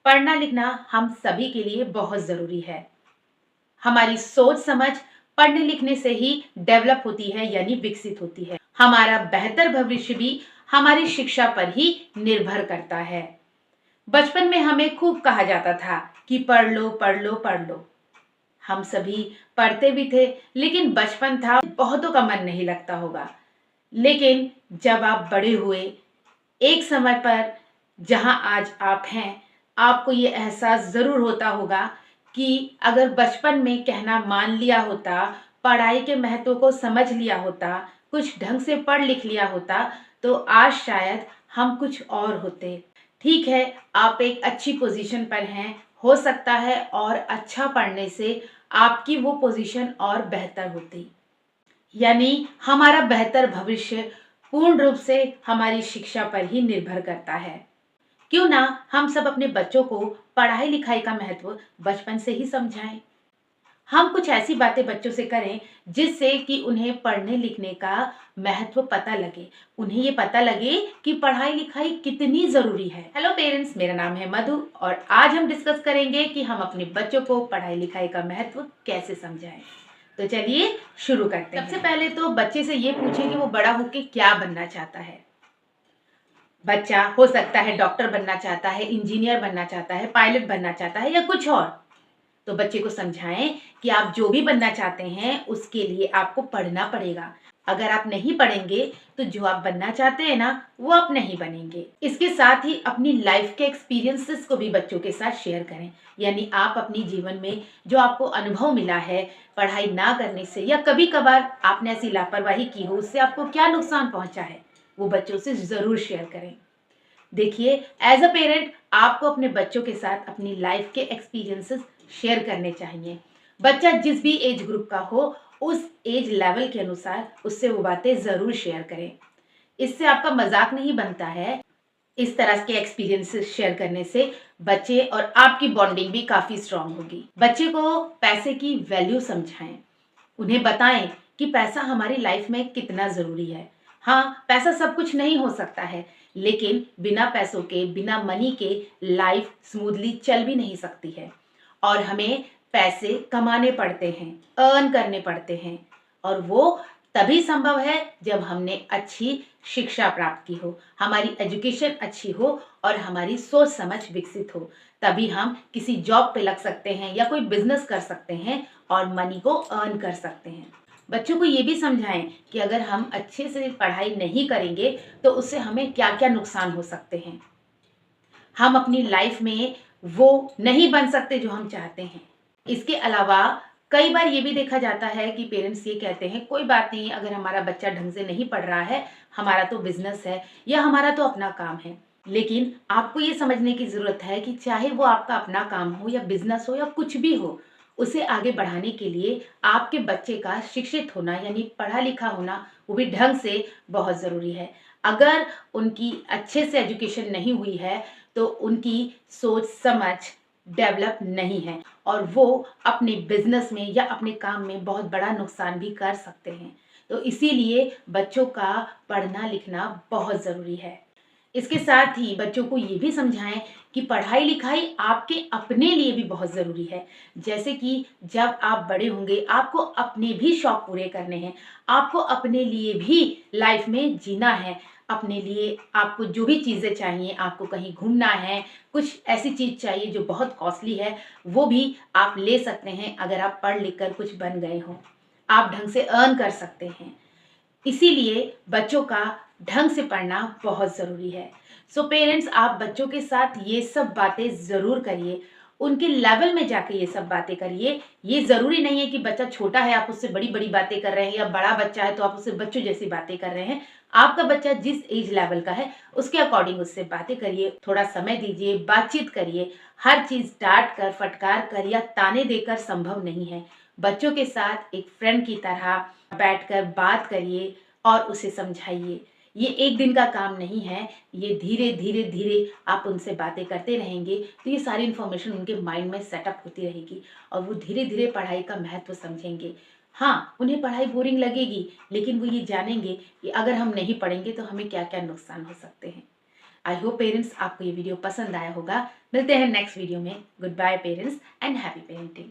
पढ़ना लिखना हम सभी के लिए बहुत ज़रूरी है। हमारी सोच समझ पढ़ने लिखने से ही डेवलप होती है यानी विकसित होती है। हमारा बेहतर भविष्य भी हमारी शिक्षा पर ही निर्भर करता है। बचपन में हमें खूब कहा जाता था कि पढ़ लो पढ़ लो पढ़ लो। हम सभी पढ़ते भी थे, लेकिन बचपन था, बहुतों का मन नहीं लगता होगा। लेकिन जब आप बड़े हुए, एक समय पर जहां आज आप हैं, आपको ये एहसास ज़रूर होता होगा कि अगर बचपन में कहना मान लिया होता, पढ़ाई के महत्व को समझ लिया होता, कुछ ढंग से पढ़ लिख लिया होता, तो आज शायद हम कुछ और होते। ठीक है, आप एक अच्छी पोजीशन पर हैं, हो सकता है और अच्छा पढ़ने से आपकी वो पोजीशन और बेहतर होती। यानी हमारा बेहतर भविष्य पूर्ण रूप से हमारी शिक्षा पर ही निर्भर करता है। क्यों ना हम सब अपने बच्चों को पढ़ाई लिखाई का महत्व बचपन से ही समझाएं। हम कुछ ऐसी बातें बच्चों से करें जिससे कि उन्हें पढ़ने लिखने का महत्व पता लगे, उन्हें ये पता लगे कि पढ़ाई लिखाई कितनी जरूरी है। हेलो पेरेंट्स, मेरा नाम है मधु और आज हम डिस्कस करेंगे कि हम अपने बच्चों को पढ़ाई लिखाई का महत्व कैसे समझाएं। तो चलिए शुरू करते हैं। सबसे पहले तो बच्चे से ये पूछें कि वो बड़ा होकर क्या बनना चाहता है। बच्चा हो सकता है डॉक्टर बनना चाहता है, इंजीनियर बनना चाहता है, पायलट बनना चाहता है या कुछ और। तो बच्चे को समझाएं कि आप जो भी बनना चाहते हैं उसके लिए आपको पढ़ना पड़ेगा। अगर आप नहीं पढ़ेंगे तो जो आप बनना चाहते हैं ना, वो आप नहीं बनेंगे। इसके साथ ही अपनी लाइफ के एक्सपीरियंसेस को भी बच्चों के साथ शेयर करें। यानी आप अपनी जीवन में जो आपको अनुभव मिला है पढ़ाई ना करने से, या कभी कभार आपने ऐसी लापरवाही की हो, उससे आपको क्या नुकसान पहुंचा है, वो बच्चों से जरूर शेयर करें। देखिए, एज अ पेरेंट आपको अपने बच्चों के साथ अपनी लाइफ के एक्सपीरियंसेस शेयर करने चाहिए। बच्चा जिस भी एज ग्रुप का हो, उस एज लेवल के अनुसार उससे वो बातें ज़रूर शेयर करें। इससे आपका मजाक नहीं बनता है। इस तरह के एक्सपीरियंसेस शेयर करने से बच्चे और आपकी बॉन्डिंग भी काफ़ी स्ट्रांग होगी। बच्चे को पैसे की वैल्यू समझाएं। उन्हें बताएं कि पैसा हमारी लाइफ में कितना ज़रूरी है। हाँ, पैसा सब कुछ नहीं हो सकता है, लेकिन बिना पैसों के, बिना मनी के लाइफ स्मूथली चल भी नहीं सकती है। और हमें पैसे कमाने पड़ते हैं, अर्न करने पड़ते हैं, और वो तभी संभव है जब हमने अच्छी शिक्षा प्राप्त की हो, हमारी एजुकेशन अच्छी हो और हमारी सोच समझ विकसित हो। तभी हम किसी जॉब पे लग सकते हैं या कोई बिजनेस कर सकते हैं और मनी को अर्न कर सकते हैं। बच्चों को ये भी समझाएं कि अगर हम अच्छे से पढ़ाई नहीं करेंगे तो उससे हमें क्या क्या नुकसान हो सकते हैं। हम अपनी लाइफ में वो नहीं बन सकते जो हम चाहते हैं। इसके अलावा कई बार ये भी देखा जाता है कि पेरेंट्स ये कहते हैं कोई बात नहीं, अगर हमारा बच्चा ढंग से नहीं पढ़ रहा है, हमारा तो बिजनेस है या हमारा तो अपना काम है। लेकिन आपको ये समझने की जरूरत है कि चाहे वो आपका अपना काम हो या बिजनेस हो या कुछ भी हो, उसे आगे बढ़ाने के लिए आपके बच्चे का शिक्षित होना यानी पढ़ा लिखा होना, वो भी ढंग से, बहुत ज़रूरी है। अगर उनकी अच्छे से एजुकेशन नहीं हुई है तो उनकी सोच समझ डेवलप नहीं है और वो अपने बिजनेस में या अपने काम में बहुत बड़ा नुकसान भी कर सकते हैं। तो इसीलिए बच्चों का पढ़ना लिखना बहुत ज़रूरी है। इसके साथ ही बच्चों को ये भी समझाएं कि पढ़ाई लिखाई आपके अपने लिए भी बहुत ज़रूरी है। जैसे कि जब आप बड़े होंगे आपको अपने भी शौक पूरे करने हैं, आपको अपने लिए भी लाइफ में जीना है। अपने लिए आपको जो भी चीज़ें चाहिए, आपको कहीं घूमना है, कुछ ऐसी चीज़ चाहिए जो बहुत कॉस्टली है, वो भी आप ले सकते हैं अगर आप पढ़ लिख कर कुछ बन गए हों। आप ढंग से अर्न कर सकते हैं। इसीलिए बच्चों का ढंग से पढ़ना बहुत ज़रूरी है। सो पेरेंट्स, आप बच्चों के साथ ये सब बातें ज़रूर करिए, उनके लेवल में जाके ये सब बातें करिए। ये ज़रूरी नहीं है कि बच्चा छोटा है आप उससे बड़ी बड़ी बातें कर रहे हैं, या बड़ा बच्चा है तो आप उससे बच्चों जैसी बातें कर रहे हैं। आपका बच्चा जिस एज लेवल का है उसके अकॉर्डिंग उससे बातें करिए, थोड़ा समय दीजिए, बातचीत करिए। हर चीज़ डांट कर, फटकार कर या ताने देकर संभव नहीं है। बच्चों के साथ एक फ्रेंड की तरह बैठकर बात करिए और उसे समझाइए। ये एक दिन का काम नहीं है, ये धीरे धीरे धीरे आप उनसे बातें करते रहेंगे तो ये सारी इन्फॉर्मेशन उनके माइंड में सेटअप होती रहेगी और वो धीरे धीरे पढ़ाई का महत्व समझेंगे। हाँ, उन्हें पढ़ाई बोरिंग लगेगी, लेकिन वो ये जानेंगे कि अगर हम नहीं पढ़ेंगे तो हमें क्या क्या नुकसान हो सकते हैं। आई होप पेरेंट्स आपको ये वीडियो पसंद आया होगा। मिलते हैं नेक्स्ट वीडियो में। Good bye parents and happy parenting.